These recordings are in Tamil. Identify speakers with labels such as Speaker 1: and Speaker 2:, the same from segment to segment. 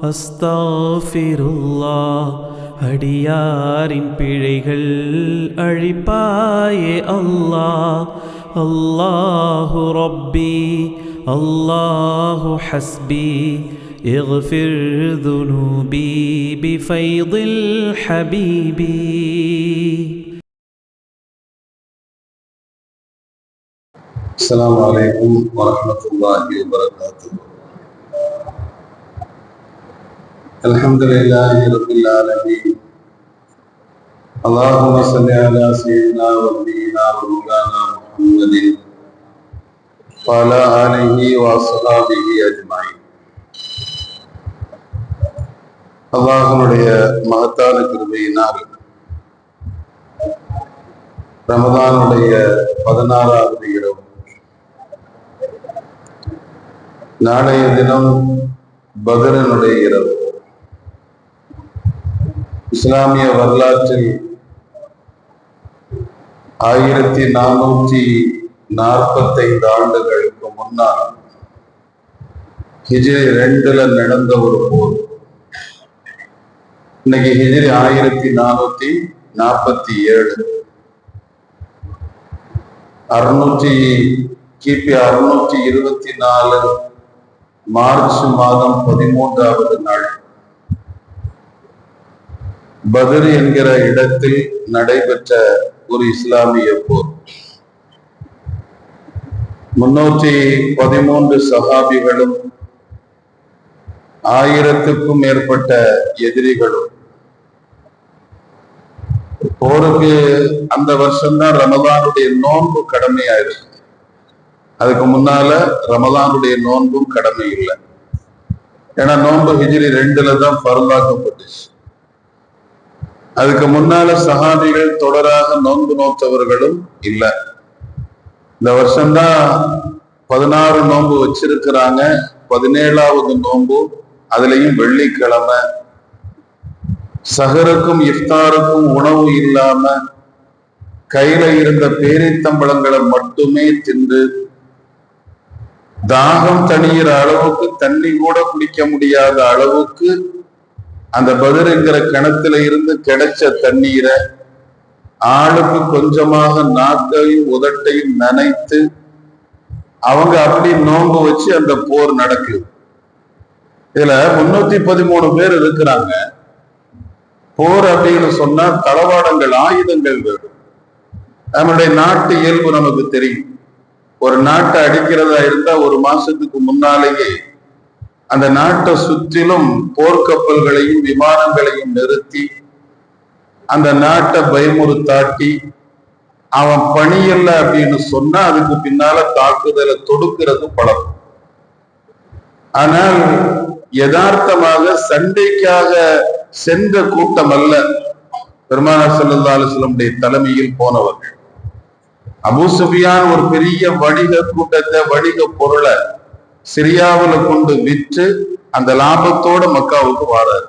Speaker 1: அஸ்தாஃபிருல்லாஹ். அடியாரின் பிழைகள் அழிப்பாயே அல்லாஹ். அல்லாஹு ரப்பி அல்லாஹு ஹஸ்பி اغفر ذنوبي بفيض الحبيب.
Speaker 2: السلام عليكم ورحمة الله وبركاته. الحمد لله رب العالمين. اللهم صل على سيدنا ونبينا ومولانا محمد وعلى آله وصحبه أجمعين. அல்லாஹ்வுடைய மகத்தான கிருபையினால் ரமதானுடைய 16வது இரவு, நாளைய தினம் பத்ரனுடைய இரவு. இஸ்லாமிய வரலாற்றில் 1445 ஆண்டுகளுக்கு முன்னால் ஹிஜ்ரி 2ல நடந்த ஒரு போர். இன்னைக்கு ஹிஜ்ரி 1447, கிபி 624 மார்ச் மாதம் 13வது நாள் பத்ர் என்கிற இடத்தில் நடைபெற்ற ஒரு இஸ்லாமிய போர். 313 சஹாபிகளும் 1000க்கும் மேற்பட்ட எதிரிகளும். போருக்கு அந்த வருஷம்தான் ரமதானுடைய நோன்பு கடமையாயிருக்கு. அதுக்கு முன்னால ரமதானுடைய நோன்பும் கடமை இல்லை. ஏன்னா நோன்பு ஹிஜ்ரி 2ல தான் ஃபர்லாக்கப்பட்டுச்சு. அதுக்கு முன்னால சஹாபிகள் தொடராக நோன்பு நோத்தவர்களும் இல்லை. இந்த வருஷம்தான் 16 நோன்பு வச்சிருக்கிறாங்க. 17வது நோன்பு, அதுலயும் வெள்ளிக்கிழமை. சஹருக்கும் இஃப்தாருக்கும் உணவு இல்லாம கையில இருந்த பேரித்தம்பழங்களை மட்டுமே தின்று தாகம் தணிகிற அளவுக்கு, தண்ணி கூட குடிக்க முடியாத அளவுக்கு அந்த பத்ர் என்கிற கிணத்துல இருந்து கிடைச்ச தண்ணீரை ஆளுக்கு கொஞ்சமாக நாக்கையும் உதட்டையும் நனைத்து அவங்க அப்படி நோன்பு வச்சு அந்த போர் நடக்குது. இதுல 313 பேர் இருக்கிறாங்க. போர் அப்படின்னு சொன்னா தளவாடங்கள், ஆயுதங்கள் வேணும். நம்மளுடைய நாட்டு இயல்பு நமக்கு தெரியும். ஒரு நாட்டை அடிக்கிறதா இருந்தா ஒரு மாசத்துக்கு முன்னாலேயே அந்த நாட்டை சுற்றிலும் போர்க்கப்பல்களையும் விமானங்களையும் நிறுத்தி அந்த நாட்டை பயமுறுத்தாட்டி அவன் பணியல்ல அப்படின்னு சொன்னா அதுக்கு பின்னால தாக்குதலை தொடுக்கிறது பழக்கம். ஆனால் யதார்த்தமாக சண்டைக்காக சென்ற கூட்டம் அல்ல பெருமானார் ஸல்லல்லாஹு அலைஹி வஸல்லம் தலைமையில் போனவர்கள். அபூ சுஃபியான் ஒரு பெரிய வணிக கூட்டத்தை, வணிக பொருளை சிரியாவுல கொண்டு விற்று அந்த லாபத்தோட மக்காவுக்கு வாராரு.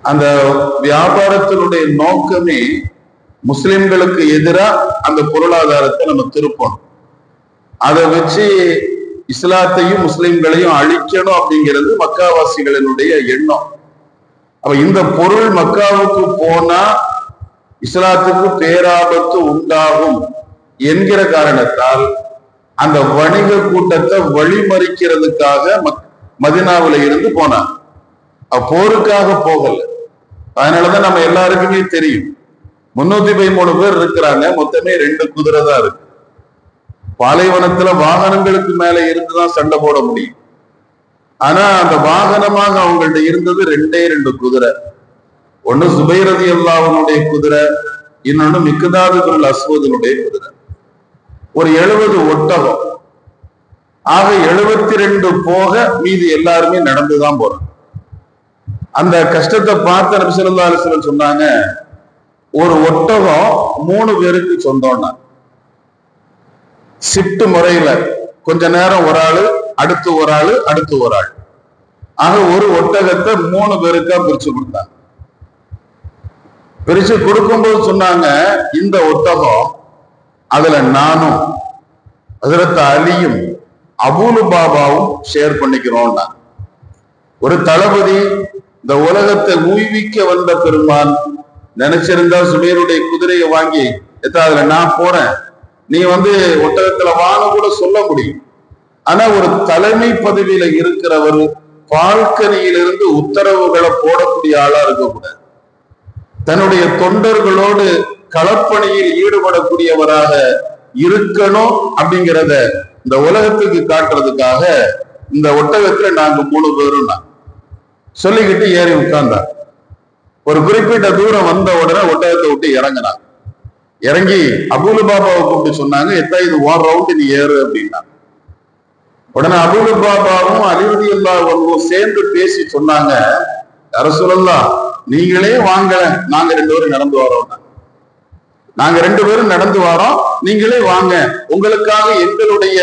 Speaker 2: அந்த வியாபாரத்தினுடைய நோக்கமே முஸ்லிம்களுக்கு எதிராக அந்த பொருளாதாரத்தை நம்ம திருப்பணும். அதை வச்சு இஸ்லாத்தையும் முஸ்லிம்களையும் அழிக்கணும் அப்படிங்கிறது மக்காவாசிகளினுடைய எண்ணம். அப்ப இந்த பொருள் மக்காவுக்கு போனா இஸ்லாத்துக்கு பேராபத்து உண்டாகும் என்கிற காரணத்தால் அந்த வணிக கூட்டத்தை வழிமறிக்கிறதுக்காக மதீனாவுல இருந்து போனாங்க. போருக்காக போகல. அதனாலதான் நம்ம எல்லாருக்குமே தெரியும் 313 பேர் இருக்கிறாங்க. மொத்தமே 2 குதிரை தான் இருக்கு. பாலைவனத்துல வாகனங்களுக்கு மேல இருந்துதான் சண்டை போட முடியும். ஆனா அந்த வாகனமாக அவங்கள்ட்ட இருந்தது 2 குதிரை. ஒண்ணு சுபைர் ரலியல்லாஹு அன்ஹுடைய குதிரை, இன்னொன்னு மிக்தாத் இப்னு அஸ்வதுடைய குதிரை. ஒரு 70 ஒட்டகம். ஆக 72 போக மீதி எல்லாருமே நடந்துதான் போறாங்க. அந்த கஷ்டத்தை பார்த்த நபி ஸல்லல்லாஹு அலைஹி வஸல்லம் சொன்னாங்க, ஒரு ஒட்டகம் 3 பேருக்கு சொந்தம்னா. ஷிப்ட் முறையில கொஞ்ச நேரம் ஒரு ஆளு, அடுத்து ஒரு ஆளு, அடுத்து ஒரு ஆள். ஆக ஒரு ஒட்டகத்தை 3 பேருக்கா பிரிச்சு கொடுத்தாங்க. பிரிச்சு கொடுக்கும்போது சொன்னாங்க, இந்த ஒட்டகம் அதுல நானும் ஹஜ்ரத் அலியும் அபூ லுபாபாவும் ஷேர் பண்ணிக்கிறோம்னா. ஒரு தளபதி இந்த உலகத்தை ஊய்விக்க வந்த பெருமான் நினைச்சிருந்தா சுபேருடைய குதிரையை வாங்கி அதுல நான் போறேன், நீ ஒட்டகத்துல வாங்க கூட சொல்ல முடியும். ஆனா ஒரு தலைமை பதவியில இருக்கிறவர் பால்கனியிலிருந்து உத்தரவுகளை போடக்கூடிய ஆளா இருக்கக்கூடாது. தன்னுடைய தொண்டர்களோடு களப்பணியில் ஈடுபடக்கூடியவராக இருக்கணும் அப்படிங்கிறத இந்த உலகத்துக்கு காட்டுறதுக்காக இந்த ஒட்டகத்துல நாங்க 3 பேரும் சொல்லிக்கிட்டு ஏறி உட்கார்ந்தார். ஒரு குறிப்பிட்ட தூரம் வந்த உடனே ஒட்டகத்தை விட்டு இறங்கினார். இறங்கி அபூலுபாபாவை கூப்பிட்டு சொன்னாங்க, இது 1 ரவுண்டு நீ ஏறு அப்படின்னா. உடனே அபூலுபாபாவும் அலி ரலியல்லாஹு சேர்ந்து பேசி சொன்னாங்க, யா ரசூலல்லாஹ் நீங்களே வாங்க, நாங்க 2 பேரும் நடந்து வரோம், நாங்க 2 பேரும் நடந்து வரோம், நீங்களே வாங்க, உங்களுக்காக எங்களுடைய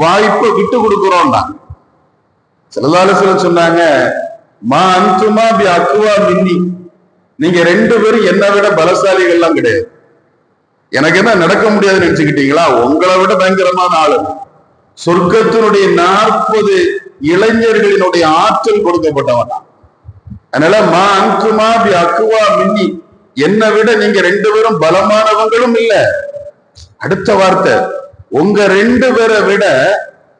Speaker 2: வாய்ப்பை விட்டு கொடுக்கிறோம். ஸல்லல்லாஹு அலைஹி வஸல்லம் சொன்னாங்க, மா அன்துமா பி அக்வா மின்னி, நீங்க 2 பேரும் என்னை விட பலசாலிகள்லாம் கிடையாது. எனக்கு என்ன நடக்க முடியாதுன்னு நினைச்சுக்கிட்டீங்களா? உங்களை விட பயங்கரமான ஆளு. சொர்க்கத்தினுடைய 40 இளைஞர்களினுடைய ஆற்றல் கொடுக்கப்பட்டவன். அதனால மா அன்துமா பி அக்வா மின்னி, என்னை விட நீங்க 2 பேரும் பலமானவங்களும் இல்ல. அடுத்த வார்த்தை, உங்க 2 பேரை விட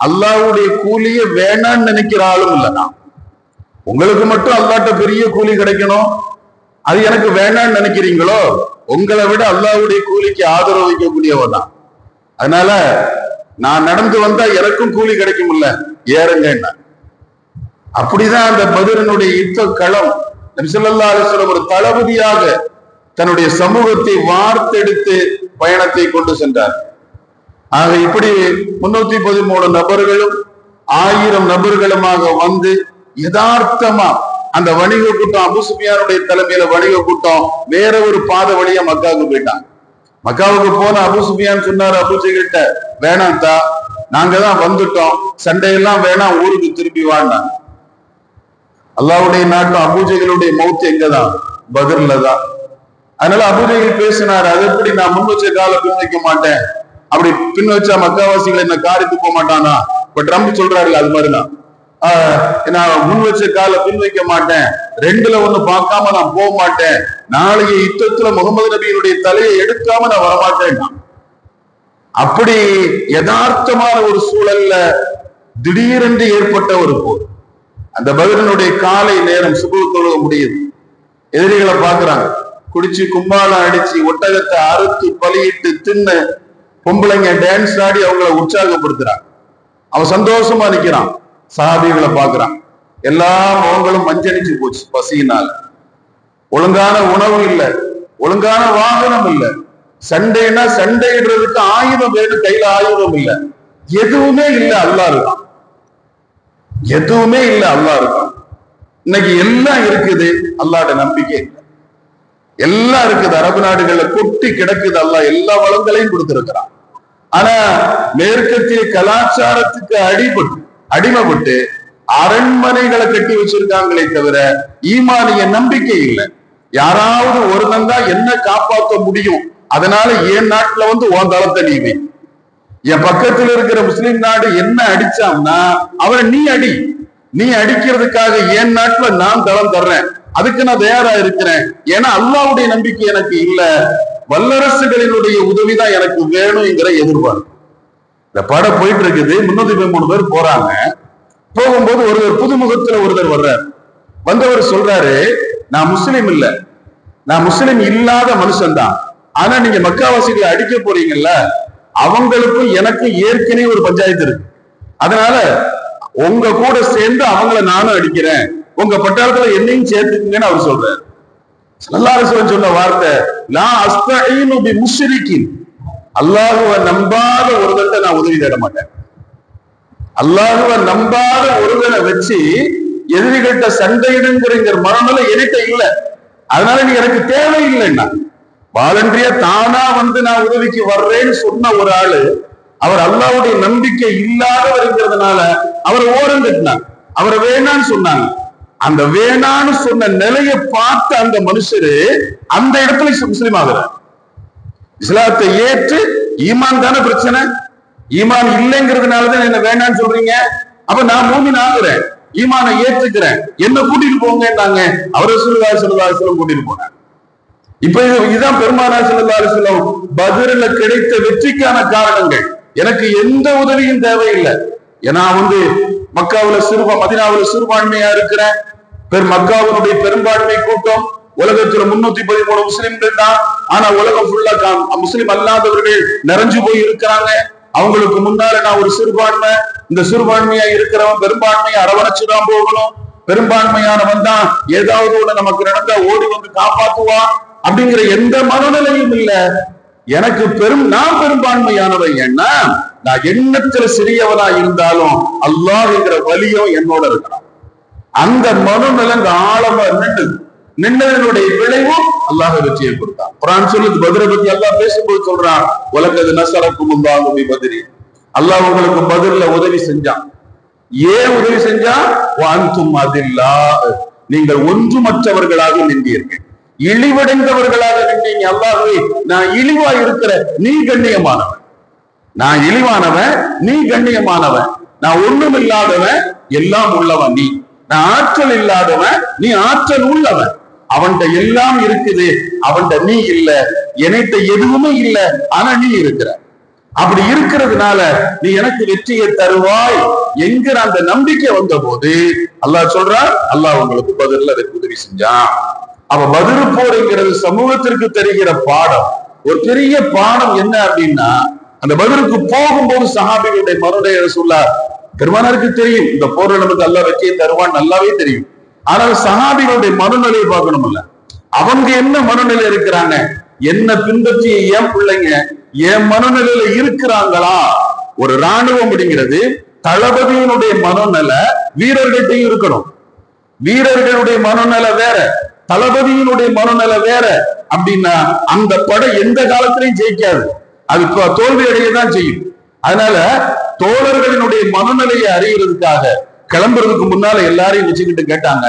Speaker 2: அல்லாஹ்வுடைய கூலிய வேணான்னு நினைக்கிற ஆளும் இல்லைனா. உங்களுக்கு மட்டும் அல்லாஹ்ட்ட பெரிய கூலி கிடைக்கணும், அது எனக்கு வேணான்னு நினைக்கிறீங்களோ, உங்களை விட அல்லாஹ்வுடைய கூலிக்கு ஆதரவு வைக்கக்கூடியவன் தான். அதனால நான் நடந்து வந்தா எனக்கும் கூலி கிடைக்கும் இல்ல, ஏறுங்க. அப்படிதான் அந்த பத்ரினுடைய யுத்த களம். நபி ஸல்லல்லாஹு அலைஹி வஸல்லம் ஒரு தளபதியாக தன்னுடைய சமூகத்தை வார்த்தெடுத்து பயணத்தை கொண்டு சென்றார். ஆக இப்படி 313 நபர்களும் 1000 நபர்களுமாக வந்து யதார்த்தமா அந்த வணிக கூட்டம், அபூ சுஃபியானுடைய தலைமையில வணிக கூட்டம் வேற ஒரு பாதை வழியா மக்காவுக்கு போயிட்டாங்க. மக்காவுக்கு போன அபூ சுஃபியான் சொன்னாரு அபூ ஜஹல்கிட்ட, வேணாம் தா, நாங்க தான் வந்துட்டோம், சண்டையெல்லாம் வேணாம், ஊருக்கு திரும்பி வாழ்ந்தாங்க. அல்லாஹ்வுடைய நாட்டம் அபூ ஜஹலுடைய மௌத் எங்கதான்? பத்ர்ல தான். அதனால அபூ ஜஹல் பேசினார், அது எப்படி நான் முன் வச்ச கால பின் வைக்க மாட்டேன், அப்படி பின் வச்சா மக்காவாசிகள் என்ன காரித்து போக மாட்டானா? இப்ப ட்ரம்ப் சொல்றாருல்ல, அது மாதிரிதான், நான் முன் வச்ச கால பின் வைக்க மாட்டேன், 2ல 1 பார்க்காம நான் போக மாட்டேன், நாளைய யுத்தத்துல முகமது நபியினுடைய தலையை எடுக்காம நான் வரமாட்டேன். அப்படி யதார்த்தமான ஒரு சூழல்ல திடீரென்று ஏற்பட்ட ஒரு போர். அந்த பத்ரினுடைய காலை நேரம் சுபஹ் தொழுக முடியுது. எதிரிகளை பாக்குறாங்க, குடிச்சு கும்பாலம் அடிச்சு ஒட்டகத்தை அறுத்து பலியிட்டு தின்னு பொம்பளைங்க டான்ஸ் ஆடி அவங்கள உற்சாகப்படுத்துறாங்க. அவன் சந்தோஷமா நிக்கிறான். சஹாபிகளை பாக்குறான், எல்லா முகங்களும் மஞ்சளிச்சு போச்சு பசியினால். ஒழுங்கான உணவு இல்ல, ஒழுங்கான வாகனம் இல்ல, சண்டைனா சண்டையிடுறதுக்கு ஆயுதம் வேணும், கையில ஆயுதம் இல்ல, எதுவுமே இல்ல. அல்லாஹ் இருக்கான், எதுவுமே இல்ல, அல்லாஹ் இருக்கான். இன்னைக்கு எல்லாம் இருக்குது, அல்லாஹ்ட நம்பிக்கை இல்லை. எல்லாம் இருக்குது, அரபு நாடுகள்ல கொட்டி கிடக்குது, அல்லாஹ் எல்லா வளங்களையும் கொடுத்திருக்கிறான். ஆனா மேற்கத்திய கலாச்சாரத்துக்கு அடிமைப்பட்டு அரண்மனைகளை கட்டி வச்சிருக்காங்களே தவிர ஈமானிய நம்பிக்கை இல்லை. யாராவது ஒருத்தன் தான் என்ன காப்பாற்ற முடியும், அதனால என் நாட்டுல உன் தளத்தை நீ வை, என் பக்கத்துல இருக்கிற முஸ்லிம் நாடு என்ன அடிச்சான்னா அவரை நீ அடி, நீ அடிக்கிறதுக்காக என் நாட்டுல நான் தளம் தர்றேன், அதுக்கு நான் தயாரா இருக்கிறேன். ஏன்னா அல்லாஹ்வுடைய நம்பிக்கை எனக்கு இல்ல, வல்லரசுகளினுடைய உதவிதான் எனக்கு வேணும்ங்கிற எதிர்பார்ப்பு. இந்த படம் போயிட்டு இருக்குது, 313 பேர் போறாங்க. போகும்போது ஒருவர் புதுமுகத்துல ஒருவர் வர்றார். வந்தவர் சொல்றாரு, நான் முஸ்லிம் இல்ல, நான் முஸ்லிம் இல்லாத மனுஷன்தான், ஆனா நீங்க மக்காவாசிகளை அடிக்க போறீங்கல்ல, அவங்களுக்கும் எனக்கும் ஏற்கனவே ஒரு பஞ்சாயத்து இருக்கு, அதனால உங்க கூட சேர்ந்து அவங்கள நானும் அடிக்கிறேன், உங்க பட்டாளத்துல என்னையும் சேர்த்துக்குங்கன்னு அவர் சொல்றாரு. ஸல்லல்லாஹு அலைஹி வஸல்லம் சொன்ன வார்த்தை, லா அஸ்தஈனு பி முஷ்ரிகின், அல்லாஹ்வை நம்பாத ஒருவன்ட்ட நான் உதவி தேட மாட்டேன். அல்லாஹ்வை நம்பாத ஒருவனை வச்சு எதிரிகள்கிட்ட சண்டையிடுங்கிற மனநிலை என்கிட்ட இல்ல, அதனால நீ எனக்கு தேவையில்லைன்னா. வாலண்டரியா தானா நான் உதவிக்கு வர்றேன்னு சொன்ன ஒரு ஆளு, அவர் அல்லாஹ்வுடைய நம்பிக்கை இல்லாதவர்ங்கிறதுனால அவரை ஓரம் கட்டினாங்க, அவரை வேணான்னு சொன்னாங்க. அந்த வேணான்னு சொன்ன நிலையை பார்த்து அந்த மனுஷரு அந்த இடத்துல முஸ்லீம் ஆகிறார். இஸ்லாத்தை ஏற்று, ஈமான் தானே பிரச்சனை, ஈமான் இல்லைங்கிறதுனாலதான் என்ன வேணான்னு சொல்றீங்க, அப்ப நான் மூமின் ஆகுறேன், ஈமானை ஏற்றுக்கிறேன், என்ன கூட்டிட்டு போங்கன்னாங்க. அவர் ரசூலுல்லாஹி ஸல்லல்லாஹு அலைஹி வஸல்லம் கூட்டிட்டு போனாங்க. இப்ப இதுதான் பெருமானார் ஸல்லல்லாஹு அலைஹி வஸல்லம் பத்ர்ல கிடைத்த வெற்றிக்கான காரணங்கள். எனக்கு எந்த உதவியும் தேவையில்லை. ஏன்னா மக்காவுல மதீனாவுல சிறுபான்மையா இருக்கிறேன். மக்காவினுடைய பெரும்பான்மை கூட்டம் உலகத்துல 313 முஸ்லிம்கள் தான். ஆனா உலகம் ஃபுல்லா முஸ்லிம் அல்லாதவர்கள் நிறைஞ்சு போய் இருக்கிறாங்க. அவங்களுக்கு முன்னால நான் ஒரு சிறுபான்மை. இந்த சிறுபான்மையா இருக்கிறவன் பெரும்பான்மையை அரவணைச்சுதான் போகணும். பெரும்பான்மையானவன் தான் ஏதாவது ஒண்ணு நமக்கு நடந்தா ஓடி வந்து காப்பாத்துவான் அப்படிங்கிற எந்த மனநிலையும் இல்ல. எனக்கு நான் பெரும்பான்மையானவன். ஏன்னா நான் எண்ணத்துல சிறியவனா இருந்தாலும் அல்லாஹ் என்கிற வலியும் என்னோட இருக்கிறான். அந்த மனநிலை ஆழமா நின்னதனுடைய விளைவும் அல்லாஹ் வெற்றியை கொடுத்தான். குர்ஆன் சொல்லுது, பத்ரை பத்தி அல்லாஹ் பேசும்போது சொல்றான், வலக்கது நஸரக்கும் அல்லாஹு பி பத்ரி. அல்லாஹ் உங்களுக்கு பத்ர்ல உதவி செஞ்சான். ஏன் உதவி செஞ்சான்? வஅன்தும் அதில்லா, நீங்கள் ஒன்றுமற்றவர்களாக நின்றீர்கள், இழிவடைந்தவர்களாக நின்றீங்க. அல்லாஹ்வே, நான் இழிவா இருக்கிற நீ கண்ணியமானவன், நான் இழிவானவன் நீ கண்ணியமானவன், நான் ஒண்ணும் இல்லாதவன் எல்லாம் உள்ளவன் நீ, நான் ஆற்றல் இல்லாதவன் நீ ஆற்றல் உள்ளவன். அவன்கிட்ட எல்லாம் இருக்குது, அவன்கிட்ட நீ இல்ல, என்கிட்ட எதுவுமே இல்ல, ஆனா நீ இருக்கிற. அப்படி இருக்கிறதுனால நீ எனக்கு வெற்றியை தருவாய் என்கிற அந்த நம்பிக்கை வந்த போது அல்லாஹ் சொல்றான், அல்லாஹ் உங்களுக்கு பதில் அதுக்கு உதவி செஞ்சான். அப்ப பத்ர் போர்ங்கிறது சமூகத்திற்கு தெரிகிற பாடம். ஒரு பெரிய பாடம் என்ன அப்படின்னா, அந்த பத்ருக்கு போகும்போது சஹாபிகளுடைய மனநிலை சொல்ல பெருமானாருக்கு தெரியும், இந்த போர்ல நமக்கு அல்லாஹ் வெற்றியை தருவான் நல்லாவே தெரியும். ஆனால் சஹாபிகளுடைய மனநிலையை பார்க்கணும்ல. அவங்க என்ன மனநிலை இருக்கிறாங்க, என்ன பின்பற்றிய என் பிள்ளைங்க என் மனநிலையில இருக்கிறாங்களா? ஒரு ராணுவம் அப்படிங்கிறது தளபதியினுடைய மனநிலை வீரர்கள்ட்டையும் இருக்கணும். வீரர்களுடைய மனநிலை வேற, தளபதியினுடைய மனநிலை வேற. அப்படின்னா அந்த படை எந்த காலத்திலையும் ஜெயிக்காது, அது தோல்வி அடையதான் செய்யும். அதனால தோழர்களினுடைய மனநிலையை அறியறதுக்காக கிளம்புறதுக்கு முன்னால எல்லாரையும் வச்சுக்கிட்டு கேட்டாங்க,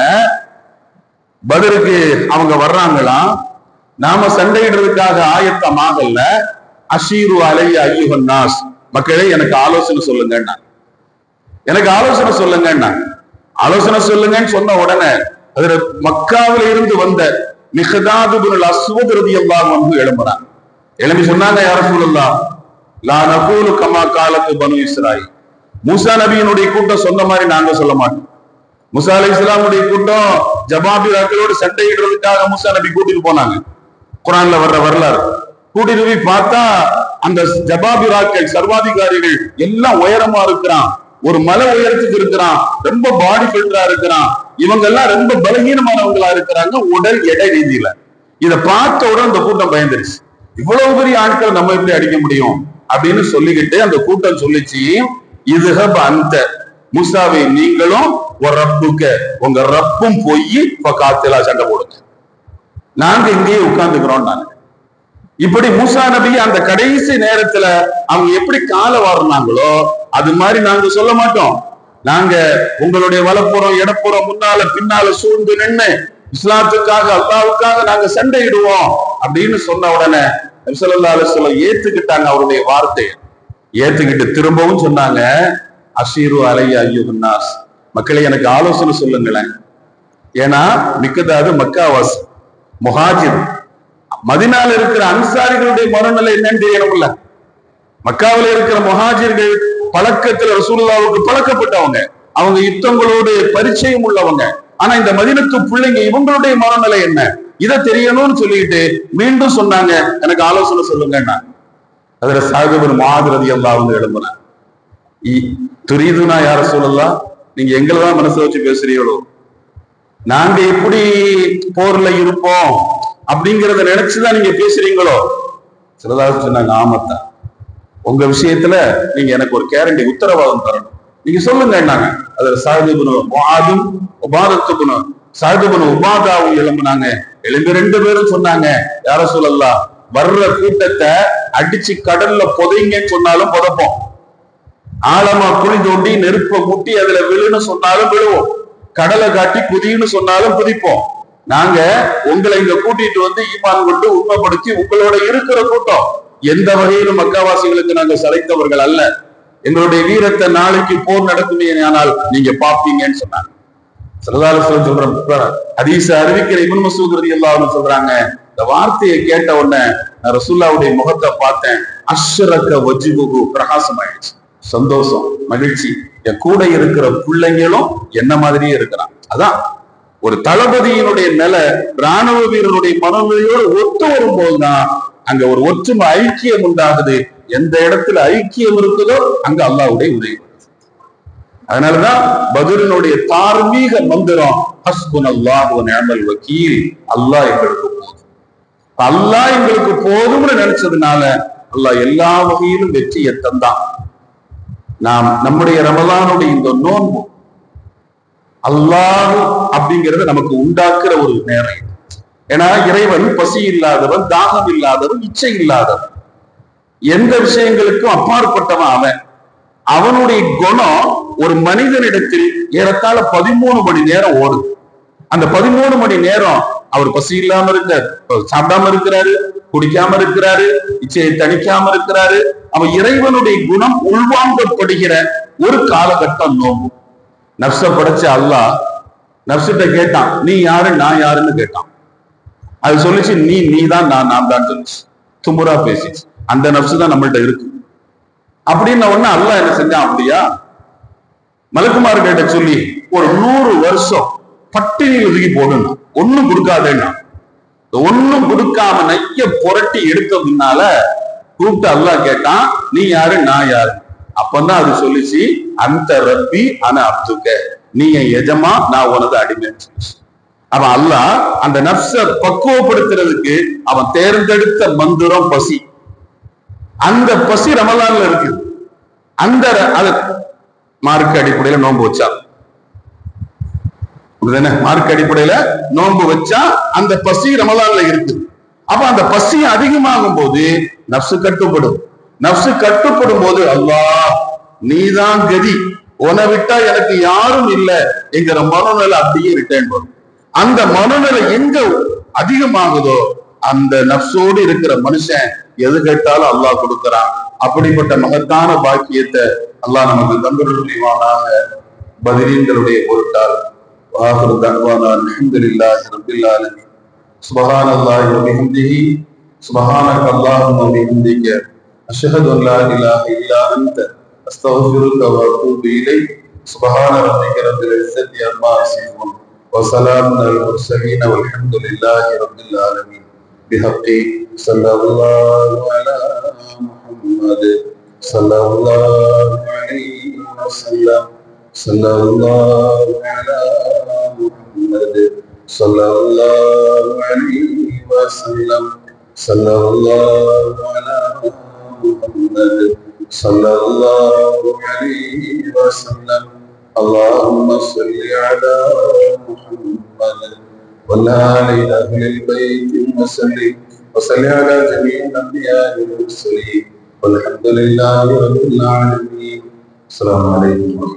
Speaker 2: பத்ருக்கு அவங்க வர்றாங்களாம், நாம சண்டையிடுறதுக்காக ஆயத்தமாகல, அஷீரு அலைய ஐயுஹன் நாஸ், மக்களே எனக்கு ஆலோசனை சொல்லுங்க, எனக்கு ஆலோசனை சொல்லுங்க, ஆலோசனை சொல்லுங்கன்னு சொன்ன உடனே அதுல மக்காவில இருந்து வந்த மிக்தாத் இப்னுல் அஸ்வத் ரலியல்லாஹு அன்ஹு எழும்புறாங்க. எழும்பி சொன்னாங்க, யா ரசூலல்லாஹ், லா நகூலு கமா காலத்து பனு இஸ்ராயில். மூசா நபியினுடைய கூட்டம் சொன்ன மாதிரி நாங்க சொல்ல மாட்டோம். மூசா அலைஹிஸ்ஸலாமுடைய கூட்டம் ஜபாபிராக்களோடு சண்டையிடுறதுக்காக மூசா நபி கூட்டிட்டு போனாங்க. குர்ஆன்ல வர்ற வரலாறு கூட்டிட்டு போய் பார்த்தா அந்த ஜபாபிராக்கள் சர்வாதிகாரிகள் எல்லாம் உயரமா இருக்கிறான், ஒரு மலை உயரத்துக்கு இருக்கிறான், ரொம்ப பாடி பில்டரா இருக்கிறான், இவங்க எல்லாம் ரொம்ப பலகீனமானவங்களா இருக்கிறாங்க உடல் எடை ரீதியில. இதை பார்த்த உடனே அந்த கூட்டம் பயந்துருச்சு. இவ்வளவு பெரிய ஆட்கள் நம்ம எப்படி அடிக்க முடியும் அப்படின்னு சொல்லிக்கிட்டு அந்த கூட்டம் சொல்லிச்சு, இதுஹப் அந்த மூசாவை நீங்களும் ஒரு ரப்புக்க உங்க ரப்பும் போய் காத்திலா சண்டை போடுங்க, நாங்க இங்கேயே உட்கார்ந்துக்கிறோம். நாங்க இப்படி மூசா நபி அந்த கடைசி நேரத்துல அவங்க எப்படி கால வாரினாங்களோ அது மாதிரி நாங்க சொல்ல மாட்டோம். நாங்க உங்களுடைய வலப்புறம் இடப்புறம் முன்னால பின்னால சூழ்ந்து நின்று இஸ்லாத்துக்காக அல்லாஹ்வுக்காக நாங்க சண்டையிடுவோம் அப்படின்னு சொன்ன உடனே நபி ஸல்லல்லாஹு அலைஹி வஸல்லம் ஏத்துக்கிட்டாங்க. அவருடைய வார்த்தையை ஏத்துக்கிட்டு திரும்பவும் சொன்னாங்க, அஷீரு அலைய ஐயுஹன் நாஸ், மக்களை எனக்கு ஆலோசனை சொல்லுங்களேன். ஏன்னா மிக்கதாது மக்காவாசி முஹாஜிர், மதீனால இருக்கிற அன்சாரிகளுடைய மனநிலை என்னன்னு தெரியணும்ல. மக்காவில இருக்கிற முஹாஜிர்கள் பழக்கத்துல ரசூலுல்லாஹ்வுக்கு பழக்கப்பட்டவங்க, அவங்க யுத்தங்களோடு பரிச்சயம் உள்ளவங்க. ஆனா இந்த மதீனத்து பிள்ளைங்க இவங்களுடைய மனநிலை என்ன, இதை தெரியணும்னு சொல்லிட்டு மீண்டும் சொன்னாங்க, எனக்கு ஆலோசனை சொல்லுங்க. அதுல சஅத் இப்னு முஆத் ரலியல்லாஹு அன்ஹு எழும்புனாங்க, துரீதுனா யா ரசூலல்லாஹ், நீங்க எங்களை தான் மனசை வச்சு பேசுறீங்களோ, நாங்க எப்படி போர்ல இருப்போம் அப்படிங்கிறத நினைச்சுதான் நீங்க பேசுறீங்களோ? சிலதாக சொன்னாங்க, ஆமத்தான், உங்க விஷயத்துல நீங்க எனக்கு ஒரு கேரண்டி உத்தரவாதம் தரணும், நீங்க சொல்லுங்க. அதுல சஅத் இப்னு முஆதும் சஅத் இப்னு உபாதாவும் எழும்புனாங்க. எழும்பி ரெண்டு பேரும் சொன்னாங்க, யா ரசூலல்லாஹ், வர்ற கூட்டத்தை அடிச்சு கடல்ல புதைங்கன்னு சொன்னாலும் புதைப்போம், ஆழமா குழி தோண்டி நெருப்ப முட்டி அதுல விழுன்னு சொன்னாலும் விழுவோம், கடலை காட்டி குதின்னு சொன்னாலும் குதிப்போம். நாங்க உங்களை இங்க கூட்டிட்டு வந்து ஈமான் கொண்டு உண்மைப்படுத்தி உங்களோட இருக்கிற கூட்டம் எந்த வகையிலும் மக்காவாசிகளுக்கு நாங்க சளைத்தவர்கள் அல்ல. எங்களுடைய வீரத்தை நாளைக்கு போர் நடக்குமே ஆனால் நீங்க பாப்பீங்கன்னு சொன்னாங்க. ஸல்லல்லாஹு அலைஹி வஸல்லம் சொல்றாங்க, ஹதீஸ் அறிவிக்கிற இப்னு மஸ்ஊத் ரலியல்லாஹு அன்ஹு சொல்றாங்க, இந்த வார்த்தையை கேட்ட உடனே நான் ரசூலுல்லாஹ்வுடைய முகத்தை பார்த்தேன், அஷ்ரக வஜ்ஹுஹு, பிரகாசமாயிடுச்சு, சந்தோஷம், மகிழ்ச்சி. என் கூட இருக்கிற பிள்ளைங்களும் என்ன மாதிரியே இருக்கிறான். அதான் ஒரு தளபதியினுடைய நிலை ராணுவ வீரருடைய மனநிலையோடு ஒத்து வரும்போதுதான் அங்க ஒரு ஒற்றுமை, ஐக்கியம் உண்டாகுது. எந்த இடத்துல ஐக்கியம் இருக்குதோ அங்க அல்லாஹ்வுடைய உதவி. அதனாலதான் பத்ரினுடைய தார்மீக மந்திரம் ஹஸ்புனல்லாஹு வ நிஅமல் வக்கீல், அல்லாஹ் எங்களுக்கு போதும். அல்லாஹ் எங்களுக்கு போதும்னு நினைச்சதுனால அல்லாஹ் எல்லா வகையிலும் வெற்றியை தந்தான். நாம் நம்முடைய ரமலானுடைய இந்த நோன்பு அல்லாஹ் அப்படிங்கறத நமக்கு உண்டாக்குற ஒரு நேரம். ஏன்னா இறைவன் பசி இல்லாதவன், தாகம் இல்லாதவன், இச்சை இல்லாதவன், எந்த விஷயங்களுக்கும் அப்பாற்பட்டவன். அவனுடைய குணம் ஒரு மனிதனிடத்தில் ஏறத்தாழ 13 மணி நேரம் ஓடுது. அந்த 13 மணி நேரம் அவர் பசி இல்லாம இருக்காரு, சாப்பிடாம இருக்கிறாரு, குடிக்காம இருக்கிறாரு, இச்சையை தணிக்காம இருக்கிறாரு. அவன் இறைவனுடைய குணம் உள்வாங்கப்படுகிற ஒரு காலகட்டம் நோம்பு. நப்ச படைச்ச அல்லாஹ் நப்சிட்ட கேட்டான், நீ யாரு நான் யாருன்னு கேட்டான். அது சொல்லிச்சு, நீ தான் நான் தான் சொல்லிச்சு, துமுறா பேசிச்சு. அந்த நப்சு தான் நம்மள்ட்ட இருக்கு அப்படின்னு உடனே அல்லாஹ் என்ன செஞ்சான், அப்படியா மலக்குமார்கிட்ட சொல்லி ஒரு 100 வருஷம் பட்டினி ஒதுக்கி போடுனா, ஒண்ணும் கொடுக்காதேன்னா. ஒண்ணும் கொடுக்காம நைய புரட்டி எடுத்ததுனால கூப்பிட்டு அல்லாஹ் கேட்டான், நீ யாரு நான் யாரு. அப்பதான் அது சொல்லிச்சு, அந்த ரப்பி ஆனா அப்துக்க, நீ என் எஜமா, நான் உனது அடிமைன்னு சொல்லிச்சு. அவன் அல்லாஹ் அந்த நப்ச பக்குவப்படுத்துறதுக்கு அவன் தேர்ந்தெடுத்த மந்திரம் பசி. அந்த பசி ரமலான்ல இருக்கு. அந்த மார்க் அடிப்படையில நோன்பு வச்சா, மார்க் அடிப்படையில நோன்பு வச்சா அந்த பசி ரமலான்ல இருக்கு. அப்ப அந்த பசி அதிகமாகும் போது நப்சு கட்டுப்படும். நப்சு கட்டுப்படும் போது அல்லாஹ் நீதான் கதி, உன விட்டா எனக்கு யாரும் இல்லை என்கிற மனநிலை அப்படியே ரிட்டர்ன் வரும். அந்த மனநிலை எங்க அதிகமாகுதோ அந்த நப்சோடு இருக்கிற மனுஷன் எது கேட்டாலும் அல்லாஹ் கொடுக்கிறான். அப்படிப்பட்ட மகத்தான பாக்கியத்தை அல்லாஹ் நமக்கு தந்தருள் புரிவானாக. பத்ரீன்களுடைய பொருட்டால் வாஹிரு தஅவானா அல்ஹம்துலில்லாஹி ரப்பில் ஆலமீன். சுப்ஹானல்லாஹி வ பிஹம்திஹி, சுப்ஹானக அல்லாஹும்ம வ பிஹம்திக, அஷ்ஹது அன் லா இலாஹ இல்லா அன்த, அஸ்தக்ஃபிருக வ அத்தூபு இலைக். சுப்ஹான ரப்பிக ரப்பில் இஸ்ஸத்தி அம்மா யசிஃபூன், வ ஸலாமுன் அலல் முர்ஸலீன், வல்ஹம்துலில்லாஹி ரப்பில் ஆலமீன். பிஹக்கி ஸல்லல்லாஹு அலா முஹம்மத் ஸல்லல்லாஹு அலைஹி வஸல்லம், ஸல்லல்லாஹு அலா முஹம்மத் ஸல்லல்லாஹு அலைஹி வஸல்லம், ஸல்லல்லாஹு அலா முஹம்மத் ஸல்லல்லாஹு அலைஹி வஸல்லம். اللهم صل على محمد وعلى آل البيت وسلم، وصل على جميع الأنبياء والمرسلين، والحمد لله رب العالمين. السلام عليكم.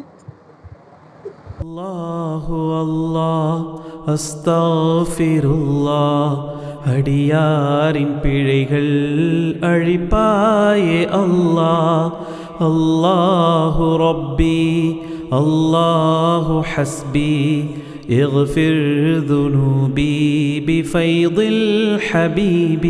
Speaker 1: அல்லாஹு அல்லாஹ் அஸ்தக்ஃபிருல்லாஹ், அடியாரின் பிழைகள் அழிப்பாயே அல்லாஹ். அல்லாஹு ரப்பி அல்லாஹு ஹஸ்பி, اغفر ذنوبي بفيض الحبيب.